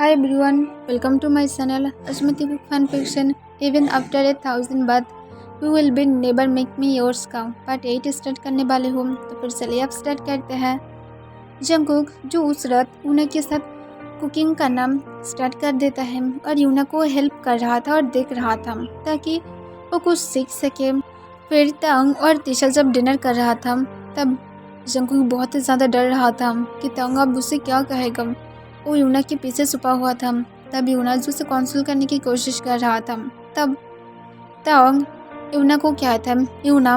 Hi everyone, welcome to my channel Ashmati Book Fan Fiction. Even after 1,000 baht, you will be never make me yours count. Part 8 start करने वाले हूँ, तो फिर चलिए अब start करते हैं। जंगकुक जो उस रात यूना के साथ कुकिंग करना स्टार्ट कर देता है और यूना को हेल्प कर रहा था और देख रहा था ताकि वो कुछ सीख सके। फिर तंग और तिशा जब डिनर कर रहा था तब जंगकुक बहुत ही ज़्यादा डर रहा था कि तंग अब उसे क्या कहेगा। वो यूना के पीछे छुपा हुआ था। तब यूना जो उसे कॉन्सोल करने की कोशिश कर रहा था। तब तंग यूना को कहता है, यूना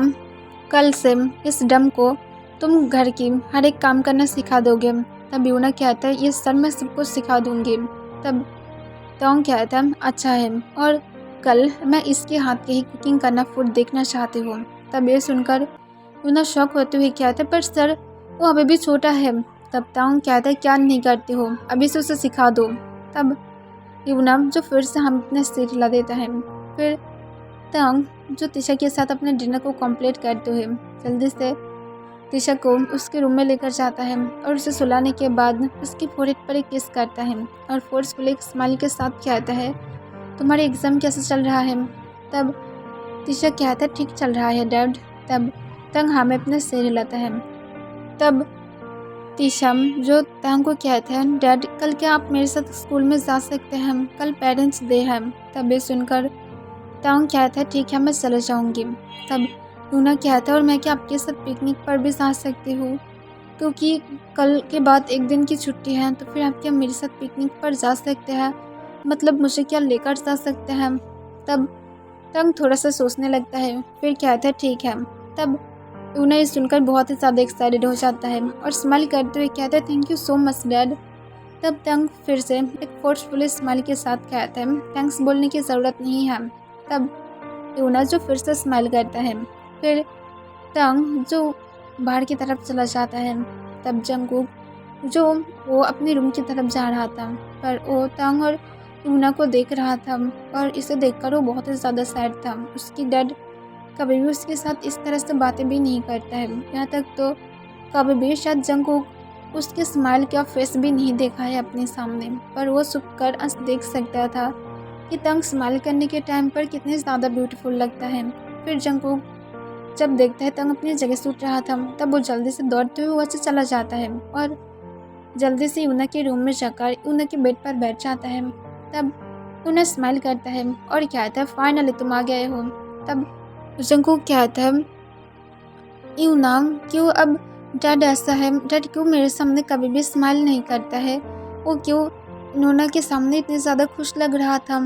कल से इस डम को तुम घर की हर एक काम करना सिखा दोगे। तब यूना कहता है, ये सर मैं सबको सिखा दूंगी। तब तंग कहता है, अच्छा है, और कल मैं इसके हाथ की ही कुकिंग करना फूड देखना चाहती हूँ। तब ये सुनकर यूना शौक होते हुए कहता है, पर सर वो अभी भी छोटा है। तब तंग कहता है, क्या नहीं करती हो, अभी से उसे सिखा दो। तब यूना जो फिर से हम अपने सिर हिला देता है। फिर तंग जो तिशा के साथ अपने डिनर को कंप्लीट करते हुए जल्दी से तिशा को उसके रूम में लेकर जाता है और उसे सुलाने के बाद उसकी फोrehead पर एक किस करता है और फोर्सफुली एक स्माइल के साथ कहता है, तुम्हारे एग्ज़ाम कैसे चल रहा है। तब तिशा कहता है, ठीक चल रहा है डैड। तब तंग हमें अपने सिर हिलाता है। तब तिशा जो तंग को कहता है, डैड कल क्या आप मेरे साथ स्कूल में जा सकते हैं, कल पेरेंट्स डे है। तब ये सुनकर तंग कहता है, ठीक है मैं चले जाऊंगी। तब यूना कहता है, और मैं क्या आपके साथ पिकनिक पर भी जा सकती हूँ, क्योंकि कल के बाद एक दिन की छुट्टी है, तो फिर आप क्या मेरे साथ पिकनिक पर जा सकते हैं, मतलब मुझे क्या लेकर जा सकते हैं। तब तंग थोड़ा सा सोचने लगता है, फिर कहता है ठीक है। तब यूना ये सुनकर बहुत ही ज़्यादा एक्साइटेड हो जाता है और स्माइल करते हुए कहता है, thank you so much dad. तब तंग फिर से एक फोर्सफुल स्माइल के साथ कहता है, थैंक्स बोलने की ज़रूरत नहीं है। तब यूना जो फिर से स्माइल करता है। फिर तंग जो बाहर की तरफ चला जाता है। तब जंगकुक जो वो अपने रूम की तरफ जा रहा था, पर वो तंग और यूना को देख रहा था और इसे देखकर वो बहुत ही ज़्यादा सैड था। उसकी डैड कभी भी उसके साथ इस तरह से बातें भी नहीं करता है, यहाँ तक तो कभी भी शायद जंगकुक उसके स्माइल का फेस भी नहीं देखा है अपने सामने, पर वो छुप कर देख सकता था कि तंग स्माइल करने के टाइम पर कितने ज़्यादा ब्यूटीफुल लगता है। फिर जंगकुक जब देखता है तंग अपनी जगह से उठ रहा था, तब वो जल्दी से दौड़ते हुए वहाँ से चला जाता है और जल्दी से यूना के रूम में जाकर यूना के बेड पर बैठ जाता है। तब यूना स्माइल करता है और कहता है, फाइनली तुम आ गए हो। तब जंगकुक कहता है, यूना क्यों अब डैड ऐसा है, डैड क्यों मेरे सामने कभी भी स्माइल नहीं करता है, वो क्यों नोना के सामने इतने ज़्यादा खुश लग रहा था।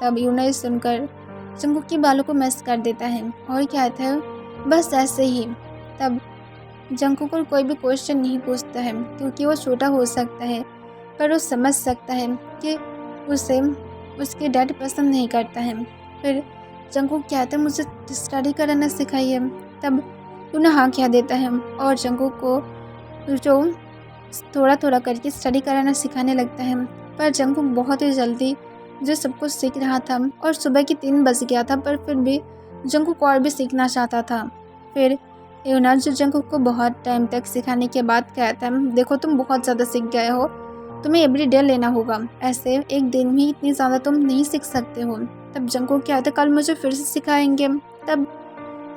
तब यूना ये सुनकर जंगकुक के बालों को मैस कर देता है और कहता है, बस ऐसे ही। तब जंगकुक को कोई भी क्वेश्चन नहीं पूछता है, क्योंकि वो छोटा हो सकता है पर वो समझ सकता है कि उसे उसके डैड पसंद नहीं करता है। फिर जंगकुक कहता है, मुझे स्टडी कराना सिखाइए। तब यूना हाँ कह देता है और जंगकुक को जो थोड़ा थोड़ा करके स्टडी कराना सिखाने लगता है। पर जंगकुक बहुत ही जल्दी जो सब कुछ सीख रहा था और सुबह के 3 बज गया था, पर फिर भी जंगकुक और भी सीखना चाहता था। फिर यूना जो जंगकुक को बहुत टाइम तक सिखाने के बाद कहता है, देखो तुम बहुत ज़्यादा सीख गए हो, तुम्हें एवरी डे लेना होगा, ऐसे एक दिन में इतनी ज़्यादा तुम नहीं सीख सकते हो। तब जंगकुक कहता है, कल मुझे फिर से सिखाएंगे। तब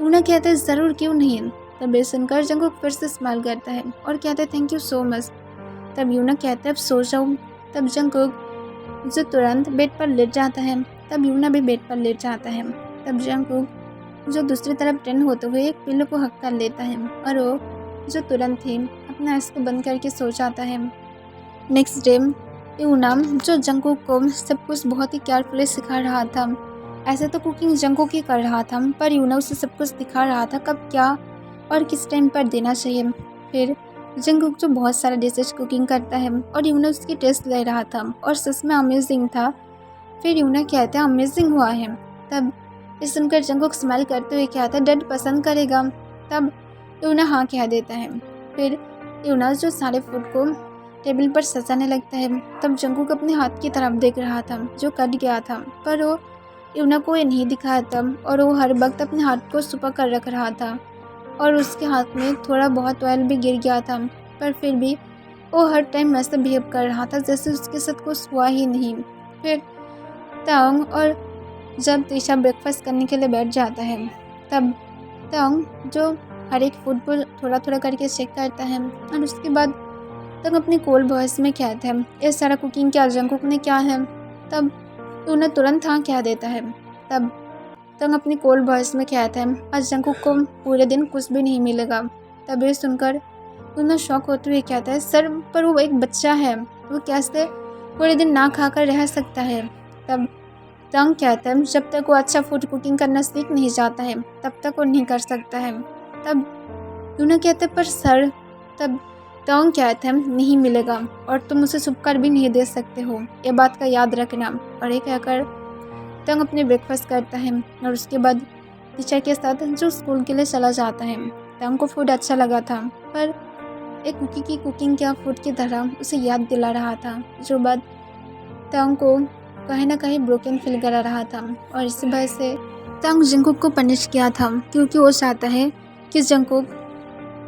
यूना कहता है, ज़रूर क्यों नहीं। तब ये सुनकर जंगकुक फिर से स्माइल करता है और कहता है, थैंक यू सो मच। तब यूना कहता है, अब सो जाओ। तब जंगकुक जो तुरंत बेड पर लेट जाता है। तब यूना भी बेड पर लेट जाता है। तब जंगकुक जो दूसरी तरफ टर्न होते हुए एक पिल्लो को हक कर लेता है और वो जो तुरंत ही अपना आँख को बंद करके सो जाता है। नेक्स्ट डे यूना जो जंगकुक को सब कुछ बहुत ही केयरफुली सिखा रहा था। ऐसे तो कुकिंग जंगकुक ही कर रहा था, पर यूना उसे सब कुछ दिखा रहा था कब क्या और किस टाइम पर देना चाहिए। फिर जंगकुक जो बहुत सारा डिशेज कुकिंग करता है और यूना उसकी टेस्ट ले रहा था और सच में अमेजिंग था। फिर यूना कहता है, अमेजिंग हुआ है। तब इस सुनकर जंगकुक स्माइल करते हुए कहता है, डैड पसंद करेगा। तब यूना हाँ कह देता है। फिर यूना जो सारे फूड को टेबल पर सजाने लगता है। तब जंगकुक अपने हाथ की तरफ देख रहा था जो कट गया था, पर वो यूना को ये नहीं दिखाया था और वो हर वक्त अपने हाथ को छुपा कर रख रहा था और उसके हाथ में थोड़ा बहुत ऑयल भी गिर गया था, पर फिर भी वो हर टाइम ऐसे बिहेव कर रहा था जैसे उसके साथ कुछ हुआ ही नहीं। फिर तंग और जब तीशा ब्रेकफास्ट करने के लिए बैठ जाता है तब तंग जो हर एक फूड को थोड़ा थोड़ा करके चेक करता है और उसके बाद तंग अपनी कोल्ड वॉइस में कहता है, ये सारा कुकिंग क्या जंकुक ने क्या है? तब उन्हें तुरंत हाँ कह देता है। तब तंग अपनी कोल्ड वॉइस में कहता है, आज जंकुक को पूरे दिन कुछ भी नहीं मिलेगा। तब ये सुनकर उन्हें शौक होते हुए कहता है, सर पर वो एक बच्चा है, वो कैसे पूरे दिन ना खाकर रह सकता है? तब तंग कहता है, जब तक वो अच्छा फूड कुकिंग करना सीख नहीं जाता है तब तक वो नहीं कर सकता है। तब यूना कहते पर सर। तब तंग कहते हैं, नहीं मिलेगा और तुम उसे छुप कर भी नहीं दे सकते हो, ये बात का याद रखना। और ये कहकर तंग अपने ब्रेकफास्ट करता है और उसके बाद टीचर के साथ जो स्कूल के लिए चला जाता है। तंग को फूड अच्छा लगा था पर एक कुकी की कुकिंग क्या फूड की तरह उसे याद दिला रहा था, जो बात तंग को कहीं ना कहीं ब्रोकन फील करा रहा था। और इसी वजह से तंग जंकुक को पनिश किया था क्योंकि वो चाहता है कि जंकुक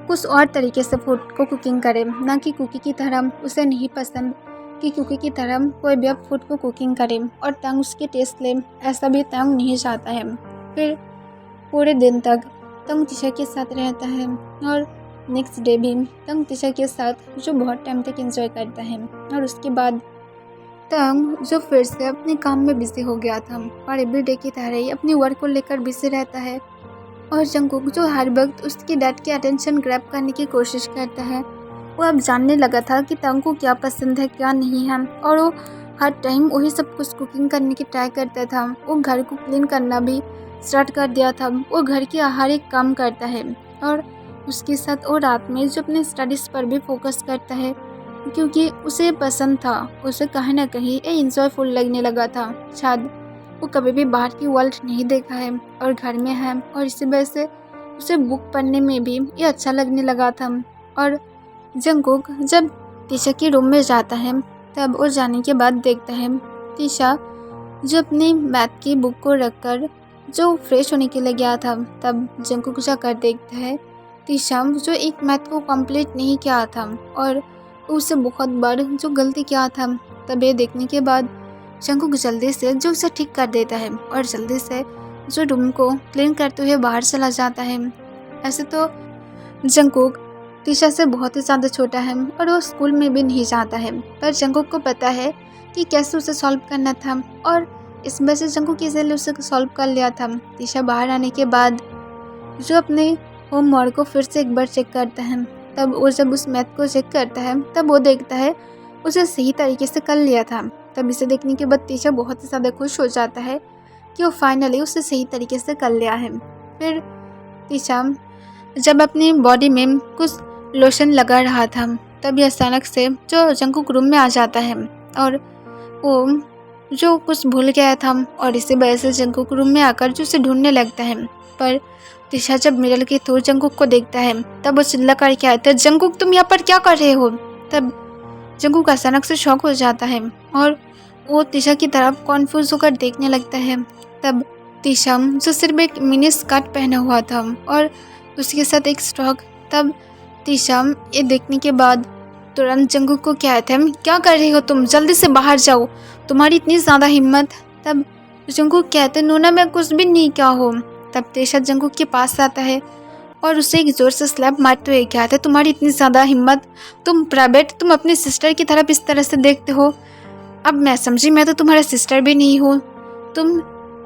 कुछ और तरीके से फूड को कुकिंग करे, ना कि कुकी की तरह। उसे नहीं पसंद कि कुकी की तरह कोई भी अब फूड को कुकिंग करे और तंग उसके टेस्ट ले, ऐसा भी तंग नहीं चाहता है। फिर पूरे दिन तक तंग टीचर के साथ रहता है और नेक्स्ट डे भी तंग टीचर के साथ जो बहुत टाइम तक एंजॉय करता है। और उसके बाद तंग जो फिर से अपने काम में बिजी हो गया था और एवरीडे की तरह ही अपनी वर्क को लेकर बिजी रहता है। और जंकुक जो हर वक्त उसके डैड की अटेंशन ग्रैब करने की कोशिश करता है, वो अब जानने लगा था कि तंग को क्या पसंद है क्या नहीं है, और वो हर टाइम वही सब कुछ कुकिंग करने की ट्राई करता था। वो घर को क्लीन करना भी स्टार्ट कर दिया था, वो घर के हर एक काम करता है और उसके साथ वो रात में जो अपने स्टडीज़ पर भी फोकस करता है क्योंकि उसे पसंद था। उसे कहीं ना कहीं ये इंजॉयफुल लगने लगा था। शायद वो कभी भी बाहर की वर्ल्ड नहीं देखा है और घर में है, और इसी वजह से उसे बुक पढ़ने में भी ये अच्छा लगने लगा था। और जंकुक जब टीशा के रूम में जाता है तब वो जाने के बाद देखता है टीशा जो अपनी मैथ की बुक को रखकर जो फ्रेश होने के लिए गया था। तब जंकुक जाकर देखता है टीशा जो एक मैथ को कंप्लीट नहीं किया था और उससे बहुत बार जो गलती किया था। तब ये देखने के बाद जंकुक जल्दी से जो उसे ठीक कर देता है और जल्दी से जो रूम को क्लीन करते हुए बाहर चला जाता है। ऐसे तो जंकुक टीशा से बहुत ही ज़्यादा छोटा है और वो स्कूल में भी नहीं जाता है, पर जंकुक को पता है कि कैसे उसे सॉल्व करना था और इस वजह से जंकुक इजीली उसे सॉल्व कर लिया था। टीशा बाहर आने के बाद जो अपने होमवर्क को फिर से एक बार चेक करता है। तब वो जब उस मैथ को चेक करता है तब वो देखता है उसे सही तरीके से कर लिया था। तब इसे देखने के बाद टीशा बहुत ही ज़्यादा खुश हो जाता है कि वो फाइनली उसे सही तरीके से कर लिया है। फिर टीशा जब अपनी बॉडी में कुछ लोशन लगा रहा था तभी अचानक से जो जंकुक रूम में आ जाता है और वो जो कुछ भूल गया था और इसी वजह से जंकुक रूम में आकर जो उसे ढूंढने लगता है। पर टीशा जब मिरर के थ्रू जंकुक को देखता है तब वो चिल्ला कर क्या आता है, जंकुक तुम यहाँ पर क्या कर रहे हो? तब जंकुक अचानक से शॉक हो जाता है और वो टीशा की तरफ कॉन्फ्यूज होकर देखने लगता है। तब टीशा जो सिर्फ एक मिनी स्कर्ट पहना हुआ था और उसके साथ एक स्टॉक। तब टीशा ये देखने के बाद तुरंत जंकुक को कहता है, क्या कर रहे हो तुम, जल्दी से बाहर जाओ, तुम्हारी इतनी ज़्यादा हिम्मत। तब जंकुक कहते, नोना मैं कुछ भी नहीं क्या हो। तब टीशा जंकुक के पास आता है और उसे एक जोर से स्लैप मारते हुए कहते, तुम्हारी इतनी ज़्यादा हिम्मत, तुम प्राइवेट, तुम अपनी सिस्टर की तरफ इस तरह से देखते हो। अब मैं समझी, मैं तो तुम्हारा सिस्टर भी नहीं हूँ, तुम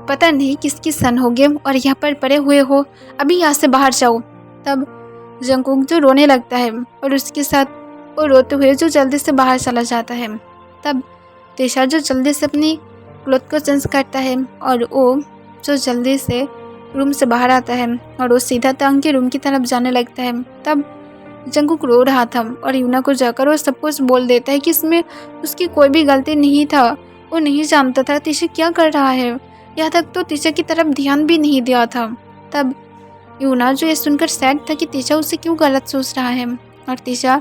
पता नहीं किसकी सन होगे और यहाँ पर पड़े हुए हो, अभी यहाँ से बाहर जाओ। तब जंकुक जो रोने लगता है और उसके साथ वो रोते हुए जो जल्दी से बाहर चला जाता है। तब टीशा जो जल्दी से अपनी क्लोथ को चेंज करता है और वो जो जल्दी से रूम से बाहर आता है और वो सीधा तंग के रूम की तरफ जाने लगता है। तब जंकुक रो रहा था और यूना को जाकर वो सब कुछ बोल देता है कि इसमें उसकी कोई भी गलती नहीं था। वो नहीं जानता था टीशा क्या कर रहा है, यहाँ तक तो टीशा की तरफ ध्यान भी नहीं दिया था। तब यूना जो ये सुनकर सैड था कि टीशा उसे क्यों गलत सोच रहा है, और टीशा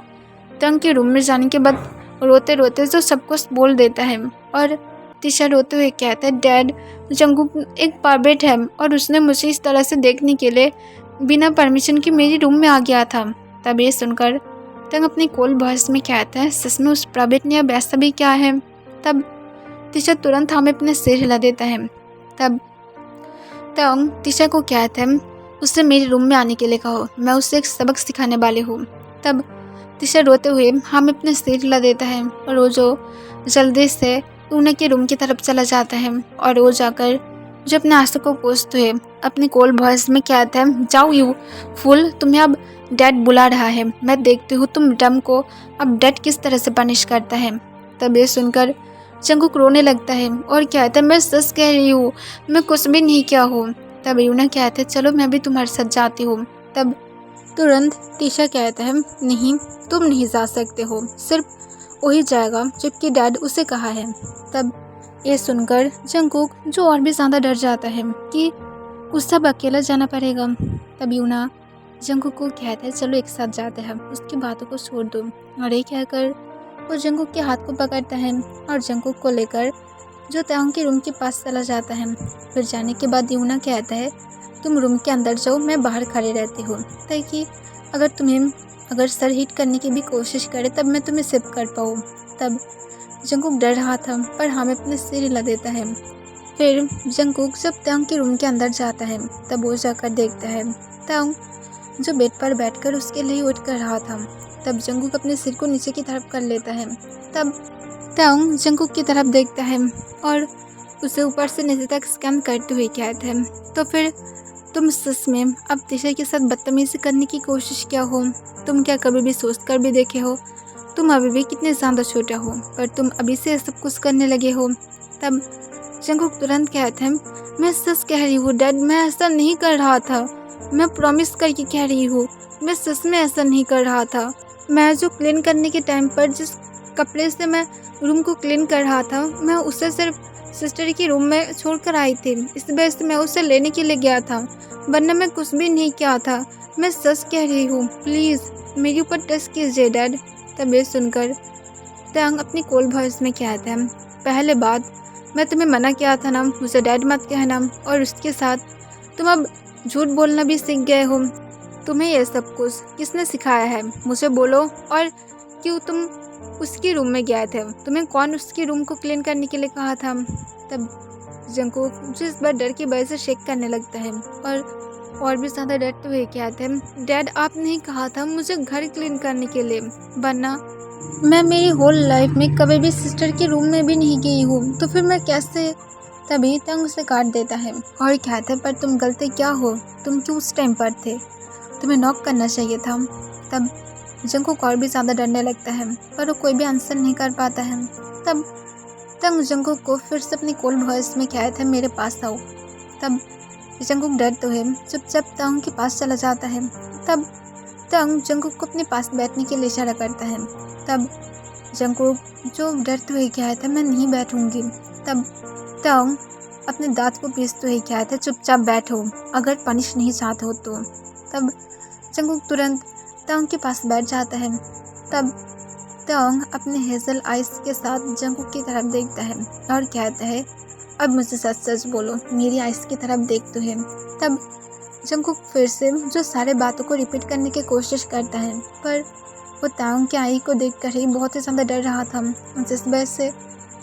तंग के रूम में जाने के बाद रोते रोते जो सब कुछ बोल देता है। और टीशा रोते हुए कहता है, डैड जंकुक एक परवेट है और उसने मुझे इस तरह से देखने के लिए बिना परमिशन के मेरे रूम में आ गया था। तब ये सुनकर तंग अपनी कोल्ड वॉइस में कहता है, सच में उस प्रॉबिट ने अब ऐसा भी क्या है। तब तिशा तुरंत हमें अपने सिर हिला देता है। तब तंग तिशा को कहता है, उससे मेरे रूम में आने के लिए कहो, मैं उसे एक सबक सिखाने वाली हूँ। तब तिशा रोते हुए हमें अपने सिर हिला देता है और वो जो जल्दी से टूना के रूम की तरफ चला जाता है और वो जाकर जो अपने आंसू को पोंछते हुए अपनी कोल्ड वॉइस में कहता है, जाओ यू फूल, तुम्हें अब डैड बुला रहा है, मैं देखती हूँ तुम डम को अब डैड किस तरह से पनिश करता है। तब ये सुनकर जंगकुक रोने लगता है और कहता है, मैं सच कह रही हूँ, मैं कुछ भी नहीं किया हूँ। तब यूना कहते है, चलो मैं भी तुम्हारे साथ जाती हूँ। तब तुरंत तिशा कहता है, नहीं तुम नहीं जा सकते हो, सिर्फ वही जाएगा जबकि डैड उसे कहा है। तब ये सुनकर जंगकुक जो और भी ज़्यादा डर जाता है कि उसे अब अकेला जाना पड़ेगा। तब यूना जंगकुक को कहता है, चलो एक साथ जाते हैं, उसकी बातों को छोड़ दो। और ये कहकर वो जंगकुक के हाथ को पकड़ता है और जंगकुक को लेकर जो तांग के रूम के पास चला जाता है। फिर जाने के बाद यूना कहता है, तुम रूम के अंदर जाओ, मैं बाहर खड़े रहती हूँ, ताकि अगर सर हिट करने की भी कोशिश करे तब मैं तुम्हें सिप कर पाऊँ। तब जंगकुक डर रहा था पर हमें अपने सिर हिला देता है। फिर जंगकुक जब तांग के रूम के अंदर जाता है तब वो जाकर देखता है तांग जो बेड पर बैठकर उसके लिए उठ कर रहा था। तब जंगकुक अपने सिर को नीचे की तरफ कर लेता है। तब तांग जंगकुक की तरफ देखता है और उसे ऊपर से नीचे तक स्कैन करते हुए कहता है, तो फिर तुम सच में अब तिशा के साथ बदतमीजी करने की कोशिश क्या हो? तुम क्या कभी भी सोच कर भी देखे हो? तुम अभी भी कितने ज़्यादा छोटा हो पर तुम अभी से सब कुछ करने लगे हो। तब जंगकुक तुरंत कहता है, मैं सच कह रही हूँ डैड, मैं ऐसा नहीं कर रहा था, मैं प्रॉमिस करके कह रही हूँ, मैं सच में ऐसा नहीं कर रहा था। मैं जो क्लीन करने के टाइम पर जिस कपड़े से मैं रूम को क्लीन कर रहा था, मैं उसे सिर्फ सिस्टर की रूम में छोड़कर आई थी, इस वजह से मैं उसे लेने के लिए गया था, वरना मैं कुछ भी नहीं किया था। मैं सच कह रही हूँ, प्लीज़ मेरे ऊपर ट्रस्ट कीजिए डैड। तब ये सुनकर तांग अपनी कोल्ड वॉइस में कहता है, पहले बात मैं तुम्हें मना किया था ना, मुझे डैड मत कहना, और उसके साथ तुम अब झूठ बोलना भी सीख गए हो। तुम्हें यह सब कुछ किसने सिखाया है, मुझे बोलो। और क्यों तुम उसकी रूम में गए थे? तुम्हें कौन उसकी रूम को क्लीन करने के लिए कहा था? तब जंगकुक जो इस बार डर की वजह से शेक करने लगता है और भी ज़्यादा डरते हुए कहते हैं, डैड आपने ही कहा था मुझे घर क्लीन करने के लिए, वरना मैं मेरी होल लाइफ में कभी भी सिस्टर के रूम में भी नहीं गई हूँ, तो फिर मैं कैसे? तभी तंग उसे काट देता है और कहते हैं, पर तुम गलती क्या हो, तुम क्यों उस टाइम पर थे, तुम्हें नॉक करना चाहिए था। तब जंगकुक और भी ज़्यादा डरने लगता है पर वो कोई भी आंसर नहीं कर पाता है। तब तंग जंगकुक को फिर से अपनी कोल्ड वॉइस में कहता है, मेरे पास आओ। तब जंगकुक डरते हुए चुपचाप तांग के पास चला जाता है। तब तांग जंगकुक को अपने पास बैठने के लिए इशारा करता है। तब जंगकुक जो डरते हुए कहता है, मैं नहीं बैठूंगी। तब तांग अपने दांत को पीसते हुए कहता है, चुपचाप बैठो, अगर पनिश नहीं चाहते हो तो। तब जंगकुक तुरंत तांग के पास बैठ जाता है। तब तांग अपने हेजल आइस के साथ जंगकुक की तरफ देखता है और कहता है, अब मुझे सच सच बोलो, मेरी आइस की तरफ देखते हैं। तब जंगकुक फिर से जो सारे बातों को रिपीट करने की कोशिश करता है पर वो तांग की आई को देखकर ही बहुत ही ज़्यादा डर रहा था, जिस वजह से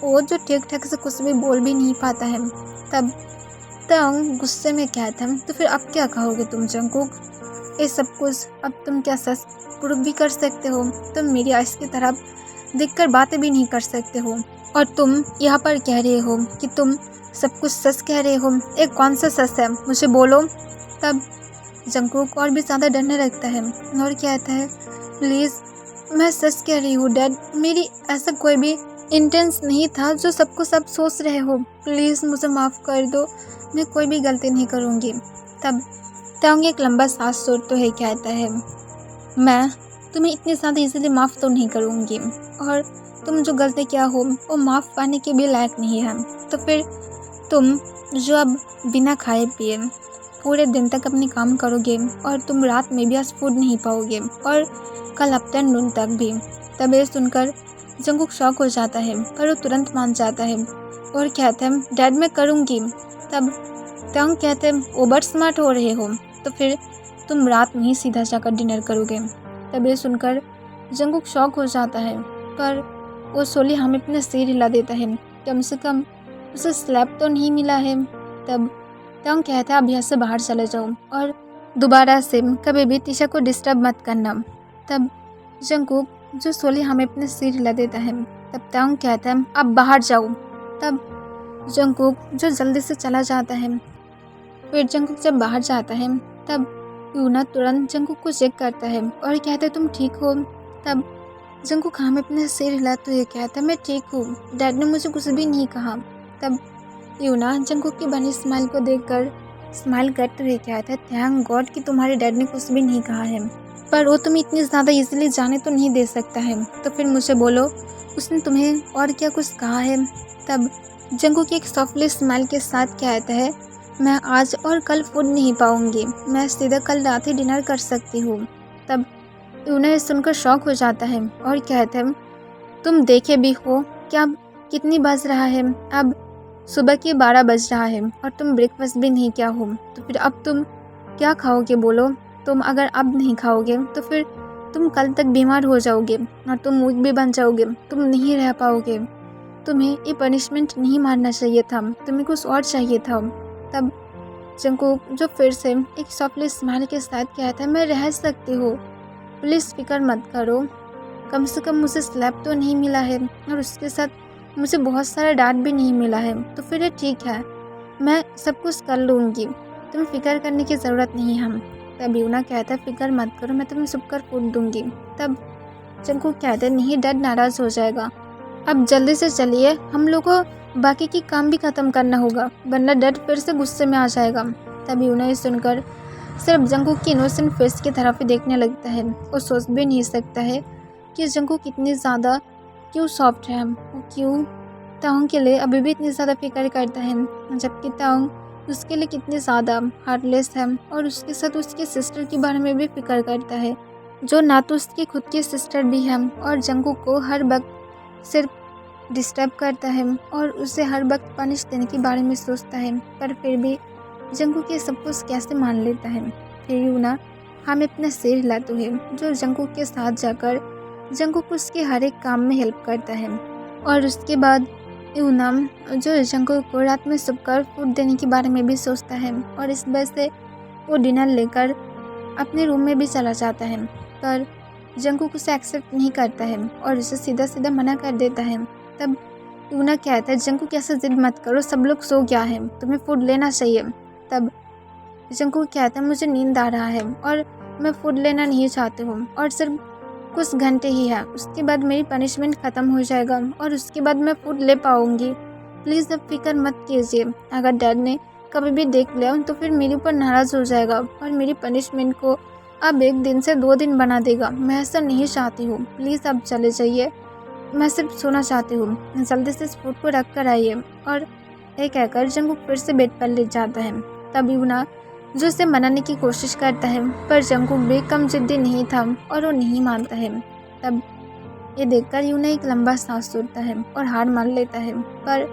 वो जो ठीक ठाक से कुछ भी बोल भी नहीं पाता है। तब तांग गुस्से में कहता है, तो फिर अब क्या कहोगे तुम जंगकुक? ये सब कुछ अब तुम क्या सच प्रूव भी कर सकते हो? तुम मेरी आइस की तरफ देखकर बातें भी नहीं कर सकते हो और तुम यहाँ पर कह रहे हो कि तुम सब कुछ सच कह रहे हो। एक कौन सा सच है, मुझे बोलो। तब जंगकुक और भी ज़्यादा डरने लगता है और कहता है, प्लीज़ मैं सच कह रही हूँ डैड, मेरी ऐसा कोई भी इंटेंस नहीं था जो सबको सब सोच रहे हो, प्लीज़ मुझे माफ़ कर दो, मैं कोई भी गलती नहीं करूँगी। तब तांग एक लंबा सांस छोड़ते हुए कहता है, मैं तुम्हें इतनी ज़्यादा इजीली माफ़ तो नहीं करूँगी और तुम जो गलती किया हो वो माफ़ पाने के भी लायक नहीं है। तो फिर तुम जो अब बिना खाए पिए पूरे दिन तक अपने काम करोगे और तुम रात में भी आज फूड नहीं पाओगे और कल आफ्टरनून तक भी। तब ये सुनकर जंगकुक शॉक हो जाता है पर वो तुरंत मान जाता है और कहता है, डैड मैं करूँगी। तब तांग कहते हैं, ओवर स्मार्ट हो रहे हो, तो फिर तुम रात में ही सीधा जाकर डिनर करोगे। तब ये सुनकर जंगकुक शॉक हो जाता है, पर वो सोली हमें अपना सिर हिला देता है। कम से कम उसे स्लैप तो नहीं मिला है। तब तंग कहता है अब यहाँ से बाहर चले जाओ और दोबारा से कभी भी तिशा को डिस्टर्ब मत करना। तब जंगकुक जो सोली हमें अपने सिर हिला देता है, तब तंग कहता है अब बाहर जाओ। तब जंगकुक जो जल्दी से चला जाता है। फिर जंगकुक जब बाहर जाता है तब यूना तुरंत जंगकुक को चेक करता है और कहता है तुम ठीक हो। तब जंगकुक हमें अपने सिर हिलाते हुए कहता है मैं ठीक हूँ, डैड ने मुझे कुछ भी नहीं कहा। तब यूना जंगकुक की बनी स्माइल को देखकर स्माइल करते हुए कहता है थैंक गॉड कि तुम्हारे डैड ने कुछ भी नहीं कहा है, पर वो तुम्हें इतनी ज़्यादा इजीली जाने तो नहीं दे सकता है। तो फिर मुझे बोलो उसने तुम्हें और क्या कुछ कहा है। तब जंगकुक एक सॉफ्टली स्माइल के साथ कहता है मैं आज और कल फूड नहीं पाऊंगी, मैं सीधा कल रात ही डिनर कर सकती हूँ। तब यूना ये सुनकर शॉक हो जाता है और कहता है तुम देखे भी हो क्या अब कितनी बज रहा है, अब सुबह के 12 बज रहा है और तुम ब्रेकफास्ट भी नहीं किया हो, तो फिर अब तुम क्या खाओगे बोलो। तुम अगर अब नहीं खाओगे तो फिर तुम कल तक बीमार हो जाओगे और तुम वीक भी बन जाओगे, तुम नहीं रह पाओगे। तुम्हें ये पनिशमेंट नहीं मारना चाहिए था, तुम्हें कुछ और चाहिए था। तब जंगकुक जो फिर से एक सॉफ्टली स्माइल के साथ कहता है मैं रह सकती हूँ, प्लीज़ फिक्र मत करो, कम से कम मुझे स्लैप तो नहीं मिला है और उसके साथ मुझे बहुत सारा डांट भी नहीं मिला है, तो फिर ये ठीक है, मैं सब कुछ कर लूँगी, तुम्हें फिक्र करने की ज़रूरत नहीं है। तब यूना कहता है फिक्र मत करो, मैं तुम्हें सब कर फूड दूँगी। तब जंगकुक कहता है नहीं, डैड नाराज़ हो जाएगा, अब जल्दी से चलिए, हम लोग को बाकी की काम भी ख़त्म करना होगा वरना डैड फिर से गुस्से में आ जाएगा। तब यूना ये सुनकर सिर्फ जंगकुक की इनोसेंट फेस की तरफ ही देखने लगता है। वो सोच भी नहीं सकता है कि जंगकुक कितनी ज़्यादा क्यों सॉफ्ट है, वो क्यों ताओंग के लिए अभी भी इतनी ज़्यादा फिक्र करता है, जबकि ताओंग उसके लिए कितनी ज़्यादा हार्टलेस है और उसके साथ उसके सिस्टर के बारे में भी फिक्र करता है, जो ना तो उसकी खुद की सिस्टर भी है और जंगकुक को हर वक्त सिर्फ डिस्टर्ब करता है और उसे हर वक्त पनिश देने के बारे में सोचता है। पर फिर भी जंगकुक ये सब कुछ कैसे मान लेता है। फिर यूना हमें अपना सिर हिलाते हुए जो जंगकुक के साथ जाकर जंगकुक उसके हर एक काम में हेल्प करता है और उसके बाद यूना जो जंगकुक को रात में सबकर फूड देने के बारे में भी सोचता है और इस वजह से वो डिनर लेकर अपने रूम में भी चला जाता है। पर जंगकुक उसे एक्सेप्ट नहीं करता है और उसे सीधा सीधा मना कर देता है। तब यूना कहता है जंगकुक ऐसे जिद मत करो, सब लोग सो गया है, तुम्हें फूड लेना चाहिए। तब जंगकुक कहता है मुझे नींद आ रहा है और मैं फूड लेना नहीं चाहती हूँ और सिर्फ कुछ घंटे ही है, उसके बाद मेरी पनिशमेंट ख़त्म हो जाएगा और उसके बाद मैं फूड ले पाऊँगी, प्लीज़ अब फिक्र मत कीजिए। अगर डैड ने कभी भी देख लिया तो फिर मेरे ऊपर नाराज़ हो जाएगा और मेरी पनिशमेंट को अब 1 दिन से 2 दिन बना देगा। मैं ऐसा नहीं चाहती हूँ, प्लीज़ अब चले जाइए, मैं सिर्फ सोना चाहती हूँ, जल्दी से इस फूड को रख कर आइए। और ये कहकर जंगकुक फिर से बेड पर लेट जाता है। तब यूना जो उसे मनाने की कोशिश करता है, पर जंगकुक भी कम जिद्दी नहीं था और वो नहीं मानता है। तब ये देखकर यूना एक लंबा सांस छोड़ता है और हार मान लेता है, पर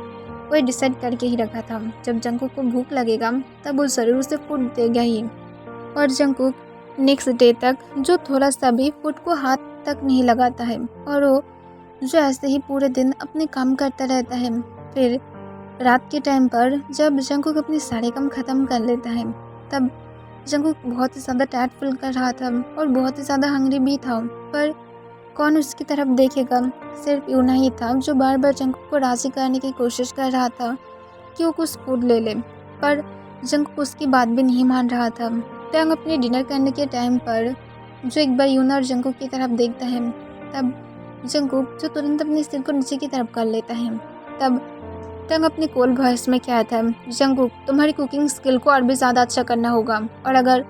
वो डिसाइड करके ही रखा था जब जंगकुक को भूख लगेगा तब वो ज़रूर उसे फूड देगा ही। और जंगकुक नेक्स्ट डे तक जो थोड़ा सा भी फूड को हाथ तक नहीं लगाता है और वो जो ऐसे ही पूरे दिन अपने काम करता रहता है। फिर रात के टाइम पर जब जंगकुक अपनी सारे काम ख़त्म कर लेता है तब जंगकुक बहुत ही ज़्यादा टायर्ड फील कर रहा था और बहुत ही ज़्यादा हंग्री भी था, पर कौन उसकी तरफ देखेगा। सिर्फ यूना ही था जो बार बार जंगकुक को राज़ी करने की कोशिश कर रहा था कि वो कुछ फूड ले ले, पर जंगकुक उसकी बात भी नहीं मान रहा था। टंग अपने डिनर करने के टाइम पर जो एक बार यूना और जंगकुक की तरफ देखता है, तब जंगकुक जो तुरंत अपने सिर को नीचे की तरफ कर लेता है। तब टंग अपने कोल्ड वॉइस में कहता है जंगकुक तुम्हारी कुकिंग स्किल को और भी ज़्यादा अच्छा करना होगा और अगर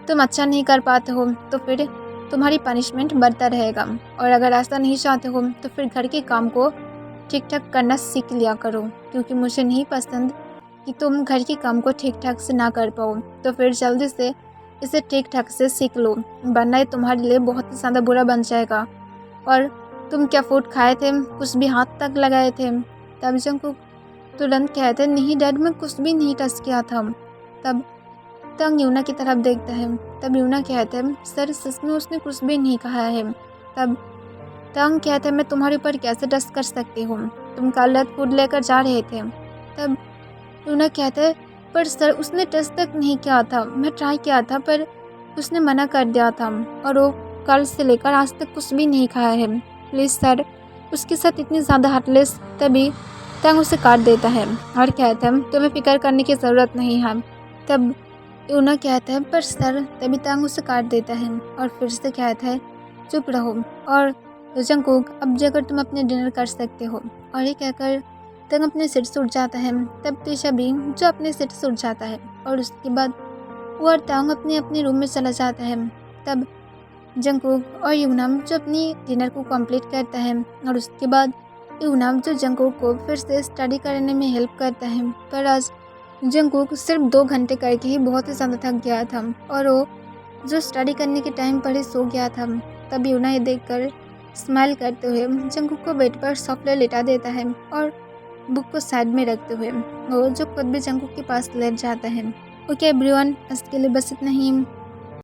तुम अच्छा नहीं कर पाते हो तो फिर तुम्हारी पनिशमेंट बढ़ता रहेगा, और अगर ऐसा नहीं चाहते हो तो फिर घर के काम को ठीक ठाक करना सीख लिया करो, क्योंकि मुझे नहीं पसंद कि तुम घर के काम को ठीक ठाक से ना कर पाओ, तो फिर जल्दी से इसे ठीक ठाक से सीख लो वरना ये तुम्हारे लिए बहुत ही ज़्यादा बुरा बन जाएगा। और तुम क्या फूड खाए थे, कुछ भी हाथ तक लगाए थे। तब जंगकुक तुरंत कहते नहीं डैड मैं कुछ भी नहीं टच किया था। तब टंग यूना की तरफ देखता है। तब यूना कहते हैं सर सच में उसने कुछ भी नहीं कहा है। तब तंग कहता है मैं तुम्हारे ऊपर कैसे ट्रस्ट कर सकती हूँ, तुम कल रात फूड लेकर जा रहे थे। तब लूना कहता है पर सर उसने ट्रस्ट तक नहीं किया था, मैं ट्राई किया था पर उसने मना कर दिया था और वो कल से लेकर आज तक कुछ भी नहीं खाया है। प्लीज़ सर, उसके साथ इतनी ज़्यादा हार्टलेस। तभी तंग उसे काट देता है और कहता है तुम्हें फिक्र करने की ज़रूरत नहीं है। तब लूना कहता है पर सर, तभी तंग उसे काट देता है और फिर से कहता है चुप रहो और जंगकुक अब जाकर तुम अपने डिनर कर सकते हो। और ये कहकर तंग अपने सीट से उठ जाता है। तब तीशा भी जो अपने सीट से उठ जाता है और उसके बाद वो और तंग अपने अपने रूम में चला जाता है। तब जंगकुक और यूनाम जो अपनी डिनर को कंप्लीट करता है और उसके बाद यूनाम जो जंगकुक को फिर से स्टडी करने में हेल्प करता है। पर आज जंगकुक सिर्फ 2 घंटे करके ही बहुत ही ज़्यादा थक गया था और वो जो स्टडी करने के टाइम पर ही सो गया था। तब यूना ये देखकर स्माइल करते हुए जंगकुक को बेड पर सॉफ्टली लेटा देता है और बुक को साइड में रखते हुए वो जो खुद भी जंगकुक के पास लेट जाता है। ओके एवरीवन, आज के लिए बस इतना ही।